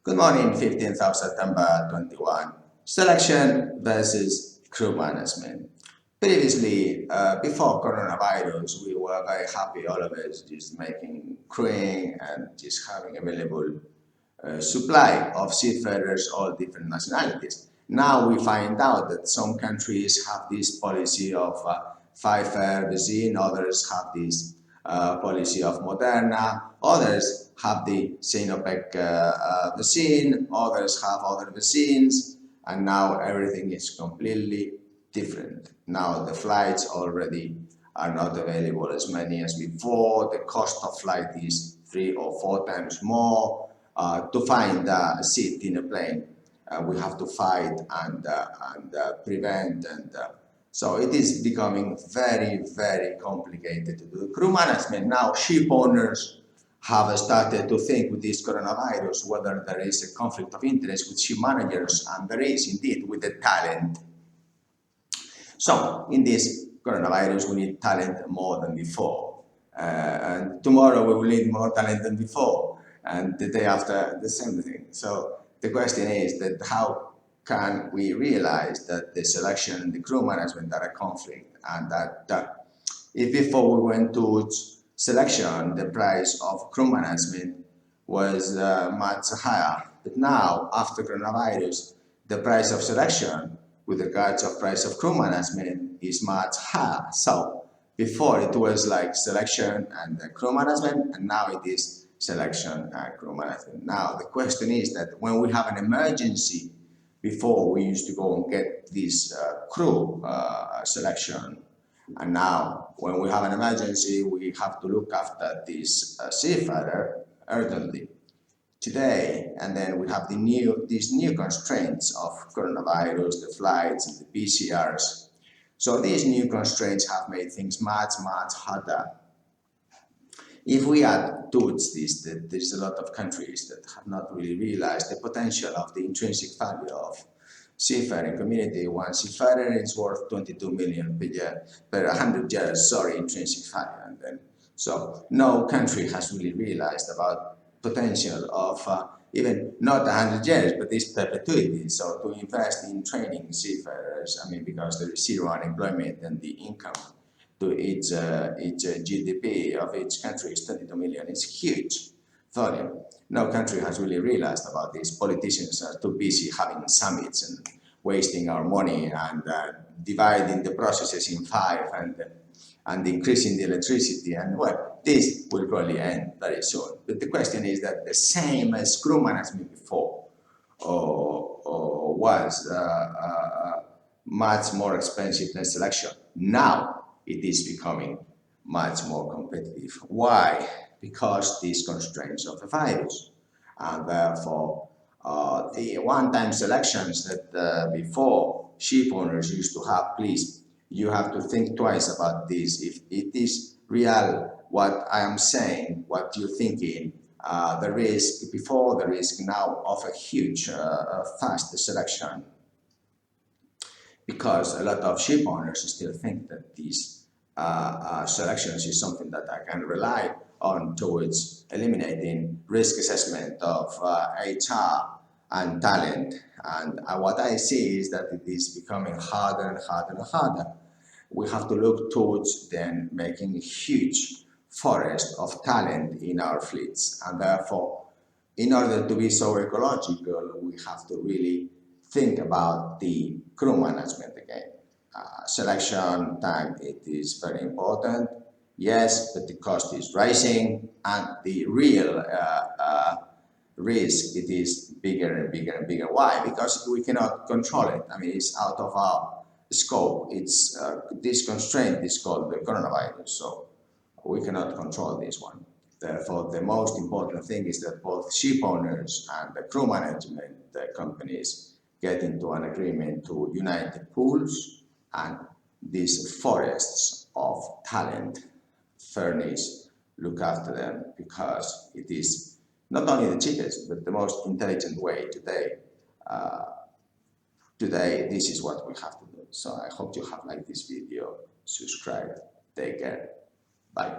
Good morning, 15th of September 21. Selection versus crew management. Previously, before coronavirus, we were very happy, all of us, just making crewing and just having available supply of seafarers, all different nationalities. Now we find out that some countries have this policy of five-fare vaccine, others have this policy of Moderna, others have the Sinopec vaccine, others have other vaccines, and now everything is completely different. Now the flights already are not available as many as before. The cost of flight is 3 or 4 times more. To find a seat in a plane, we have to fight and prevent, and so it is becoming very, very complicated to do. Crew management now, ship owners have started to think with this coronavirus whether there is a conflict of interest with ship managers, and there is indeed with the talent. So in this coronavirus, we need talent more than before. And tomorrow we will need more talent than before. And the day after, the same thing. So the question is that how can we realize that the selection and the crew management are a conflict, and that if before we went to selection, the price of crew management was much higher. But now, after coronavirus, the price of selection with regards of price of crew management is much higher. So before it was like selection and crew management, and now it is selection and crew management. Now the question is that when we have an emergency, before we used to go and get this crew selection, and now when we have an emergency, we have to look after this seafarer urgently today, and then we have these new constraints of coronavirus, the flights and the PCRs. So these new constraints have made things much, much harder. If we add towards this, that there's a lot of countries that have not really realized the potential of the intrinsic value of seafaring community. One seafarer is worth 22 million per 100 years, intrinsic value. And then, so no country has really realized about potential of even not 100 years, but this perpetuity. So to invest in training seafarers, because there is zero unemployment and the income to each GDP of each country is 22 million. It's huge volume. No country has really realized about this. Politicians are too busy having summits and wasting our money and dividing the processes in 5 and increasing the electricity, and well, this will probably end very soon. But the question is that the same as crew management before was much more expensive than selection. Now it is becoming much more competitive. Why? Because these constraints of the virus, and therefore the one-time selections that before ship owners used to have, please, you have to think twice about this. If it is real what I am saying, what you're thinking, the risk before, the risk now of a huge fast selection, because a lot of ship owners still think that these selections is something that I can rely on towards eliminating risk assessment of HR and talent. And what I see is that it is becoming harder and harder and harder. We have to look towards then making a huge forest of talent in our fleets. And therefore, in order to be so ecological, we have to really think about the crew management again. Selection time, it is very important. Yes, but the cost is rising, and the real risk, it is bigger and bigger and bigger. Why? Because we cannot control it. It's out of our scope. It's this constraint is called the coronavirus, so we cannot control this one. Therefore, the most important thing is that both ship owners and the crew management companies get into an agreement to unite the pools and these forests of talent, furnish, look after them, because it is not only the cheapest, but the most intelligent way today. Today, this is what we have to do. So I hope you have liked this video. Subscribe. Take care. Bye.